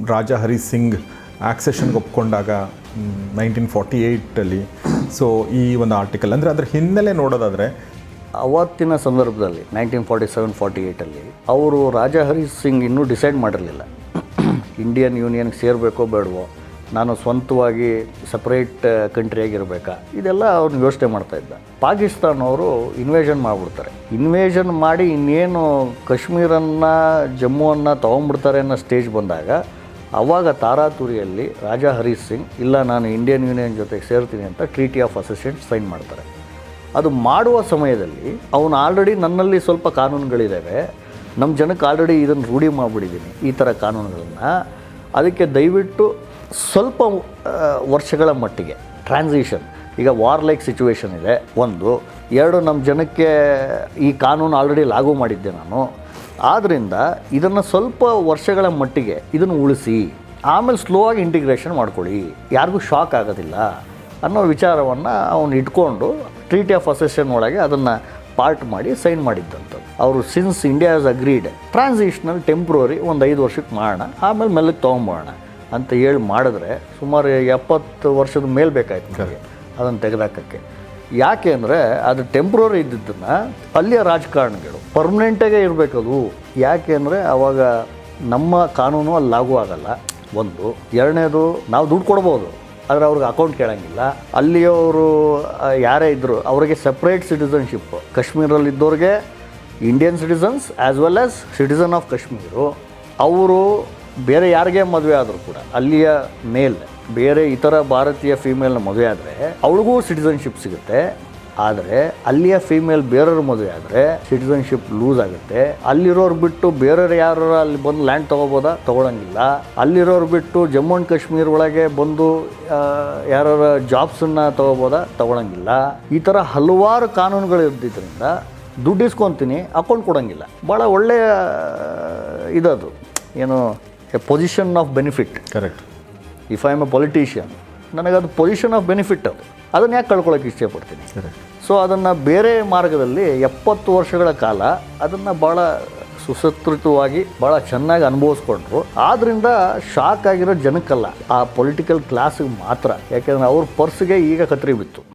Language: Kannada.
ರಾಜಾ ಹರಿ ಸಿಂಗ್ ಆಕ್ಸೆಷನ್ಗೆ ಒಪ್ಕೊಂಡಾಗ 1948 ಸೊ ಈ ಒಂದು ಆರ್ಟಿಕಲ್ ಅಂದರೆ ಅದರ ಹಿನ್ನೆಲೆ ನೋಡೋದಾದರೆ ಅವತ್ತಿನ ಸಂದರ್ಭದಲ್ಲಿ 1947-48 ಅವರು ರಾಜಾ ಹರಿ ಸಿಂಗ್ ಇನ್ನೂ ಡಿಸೈಡ್ ಮಾಡಿರಲಿಲ್ಲ ಇಂಡಿಯನ್ ಯೂನಿಯನ್ಗೆ ಸೇರಬೇಕೋ ಬೇಡವೋ, ನಾನು ಸ್ವಂತವಾಗಿ ಸಪ್ರೇಟ್ ಕಂಟ್ರಿಯಾಗಿರಬೇಕಾ, ಇದೆಲ್ಲ ಅವ್ರನ್ನ ಯೋಚನೆ ಮಾಡ್ತಾಯಿದ್ದ. ಪಾಕಿಸ್ತಾನವರು ಇನ್ವೇಷನ್ ಮಾಡಿಬಿಡ್ತಾರೆ. ಇನ್ವೇಷನ್ ಮಾಡಿ ಇನ್ನೇನು ಕಾಶ್ಮೀರನ್ನು ಜಮ್ಮುವನ್ನು ತೊಗೊಂಡ್ಬಿಡ್ತಾರೆ ಅನ್ನೋ ಸ್ಟೇಜ್ ಬಂದಾಗ ಆವಾಗ ತಾರಾತುರಿಯಲ್ಲಿ ರಾಜಾ ಹರಿ ಸಿಂಗ್ ಇಲ್ಲ ನಾನು ಇಂಡಿಯನ್ ಯೂನಿಯನ್ ಜೊತೆಗೆ ಸೇರ್ತೀನಿ ಅಂತ ಟ್ರೀಟಿ ಆಫ್ ಅಸೋಸಿಯೇಟ್ ಸೈನ್ ಮಾಡ್ತಾರೆ. ಅದು ಮಾಡುವ ಸಮಯದಲ್ಲಿ ಅವನು ಆಲ್ರೆಡಿ ನನ್ನಲ್ಲಿ ಸ್ವಲ್ಪ ಕಾನೂನುಗಳಿದ್ದಾವೆ, ನಮ್ಮ ಜನಕ್ಕೆ ಆಲ್ರೆಡಿ ಇದನ್ನು ರೂಢಿ ಮಾಡಿಬಿಟ್ಟಿದ್ದೀನಿ ಈ ಥರ ಕಾನೂನುಗಳನ್ನು, ಅದಕ್ಕೆ ದಯವಿಟ್ಟು ಸ್ವಲ್ಪ ವರ್ಷಗಳ ಮಟ್ಟಿಗೆ ಟ್ರಾನ್ಸಿಷನ್, ಈಗ ವಾರ್ ಲೈಕ್ ಸಿಚುವೇಶನ್ ಇದೆ ಒಂದು, ಎರಡು ನಮ್ಮ ಜನಕ್ಕೆ ಈ ಕಾನೂನು ಆಲ್ರೆಡಿ ಲಾಗು ಮಾಡಿದ್ದೆ ನಾನು, ಆದ್ದರಿಂದ ಇದನ್ನು ಸ್ವಲ್ಪ ವರ್ಷಗಳ ಮಟ್ಟಿಗೆ ಇದನ್ನು ಉಳಿಸಿ ಆಮೇಲೆ ಸ್ಲೋ ಆಗಿ ಇಂಟಿಗ್ರೇಷನ್ ಮಾಡ್ಕೊಳ್ಳಿ, ಯಾರಿಗೂ ಶಾಕ್ ಆಗೋದಿಲ್ಲ ಅನ್ನೋ ವಿಚಾರವನ್ನು ಅವನು ಇಟ್ಕೊಂಡು ಟ್ರೀಟಿ ಆಫ್ ಅಸೋಸಿಯೇಷನ್ ಒಳಗೆ ಅದನ್ನು ಪಾರ್ಟ್ ಮಾಡಿ ಸೈನ್ ಮಾಡಿದ್ದಂಥದ್ದು. ಅವರು since India is agreed transitional temporary ಒಂದು 5 ವರ್ಷಕ್ಕೆ ಮಾಡೋಣ, ಆಮೇಲೆ ಮೆಲ್ಲಕ್ಕೆ ತೊಗೊಂಬೋಣ ಅಂತ ಹೇಳಿ ಮಾಡಿದ್ರೆ ಸುಮಾರು 70 ವರ್ಷದ ಮೇಲೆ ಬೇಕಾಯ್ತು ನನಗೆ ಅದನ್ನು ತೆಗೆದಾಕೋಕ್ಕೆ. ಯಾಕೆ ಅಂದರೆ ಅದು ಟೆಂಪ್ರರಿ ಇದ್ದಿದ್ದನ್ನು ಅಲ್ಲಿಯ ರಾಜಕಾರಣಿಗಳು ಪರ್ಮನೆಂಟಾಗೇ ಇರಬೇಕದು. ಯಾಕೆ ಅಂದರೆ ಆವಾಗ ನಮ್ಮ ಕಾನೂನು ಅಲ್ಲಿ ಲಾಗೂ ಆಗಲ್ಲ ಒಂದು, ಎರಡನೇದು ನಾವು ದುಡ್ಡು ಕೊಡ್ಬೋದು ಆದರೆ ಅವ್ರಿಗೆ ಅಕೌಂಟ್ ಕೇಳೋಂಗಿಲ್ಲ. ಅಲ್ಲಿಯವರು ಯಾರೇ ಇದ್ದರು ಅವರಿಗೆ ಸಪ್ರೇಟ್ ಸಿಟಿಸನ್ಶಿಪ್, ಕಾಶ್ಮೀರಲ್ಲಿದ್ದವ್ರಿಗೆ Indian citizens as well as citizen of Kashmir, ಅವರು ಬೇರೆ ಯಾರಿಗೇ ಮದುವೆ ಆದರೂ ಕೂಡ ಅಲ್ಲಿಯ ಮೇಲ್ ಬೇರೆ ಇತರ ಭಾರತೀಯ ಫೀಮೇಲ್ನ ಮದುವೆ ಆದರೆ ಅವಳಿಗೂ ಸಿಟಿಸನ್ಶಿಪ್ ಸಿಗುತ್ತೆ. ಆದರೆ ಅಲ್ಲಿಯ ಫೀಮೇಲ್ ಬೇರೆಯವ್ರ ಮದುವೆ ಆದರೆ ಸಿಟಿಸನ್ಶಿಪ್ ಲೂಸ್ ಆಗುತ್ತೆ. ಅಲ್ಲಿರೋರು ಬಿಟ್ಟು ಬೇರೆಯವ್ರು ಯಾರು ಅಲ್ಲಿ ಬಂದು ಲ್ಯಾಂಡ್ ತೊಗೋಬೋದಾ, ತೊಗೊಳಂಗಿಲ್ಲ. ಅಲ್ಲಿರೋರು ಬಿಟ್ಟು ಜಮ್ಮು ಆ್ಯಂಡ್ ಕಾಶ್ಮೀರ ಒಳಗೆ ಬಂದು ಯಾರು ಜಾಬ್ಸನ್ನು ತೊಗೋಬೋದಾ, ತೊಗೊಳಂಗಿಲ್ಲ. ಈ ಥರ ಹಲವಾರು ಕಾನೂನುಗಳು ಇದ್ದಿದ್ದರಿಂದ ದುಡ್ಡು ಇಸ್ಕೊತೀನಿ, ಅಕೌಂಟ್ ಕೊಡೋಂಗಿಲ್ಲ. ಭಾಳ ಒಳ್ಳೆಯ ಇದದು ಏನು position of benefit. Correct. If I am A politician ನನಗದು ಪೊಸಿಷನ್ ಆಫ್ ಬೆನಿಫಿಟ್, ಅದನ್ನು ಯಾಕೆ ಕಳ್ಕೊಳ್ಳೋಕೆ ಇಷ್ಟಪಡ್ತೀನಿ. ಸೊ ಅದನ್ನು ಬೇರೆ ಮಾರ್ಗದಲ್ಲಿ 70 ವರ್ಷಗಳ ಕಾಲ ಅದನ್ನು ಭಾಳ ಸುಸಂಸ್ಕೃತವಾಗಿ ಭಾಳ ಚೆನ್ನಾಗಿ ಅನುಭವಿಸ್ಕೊಂಡ್ರು. ಆದ್ದರಿಂದ ಶಾಕ್ ಆಗಿರೋ ಜನಕ್ಕಲ್ಲ, ಆ ಪೊಲಿಟಿಕಲ್ ಕ್ಲಾಸಿಗೆ ಮಾತ್ರ. ಯಾಕೆಂದರೆ ಅವ್ರ ಪರ್ಸ್ಗೆ ಈಗ ಕತ್ರಿ ಬಿತ್ತು.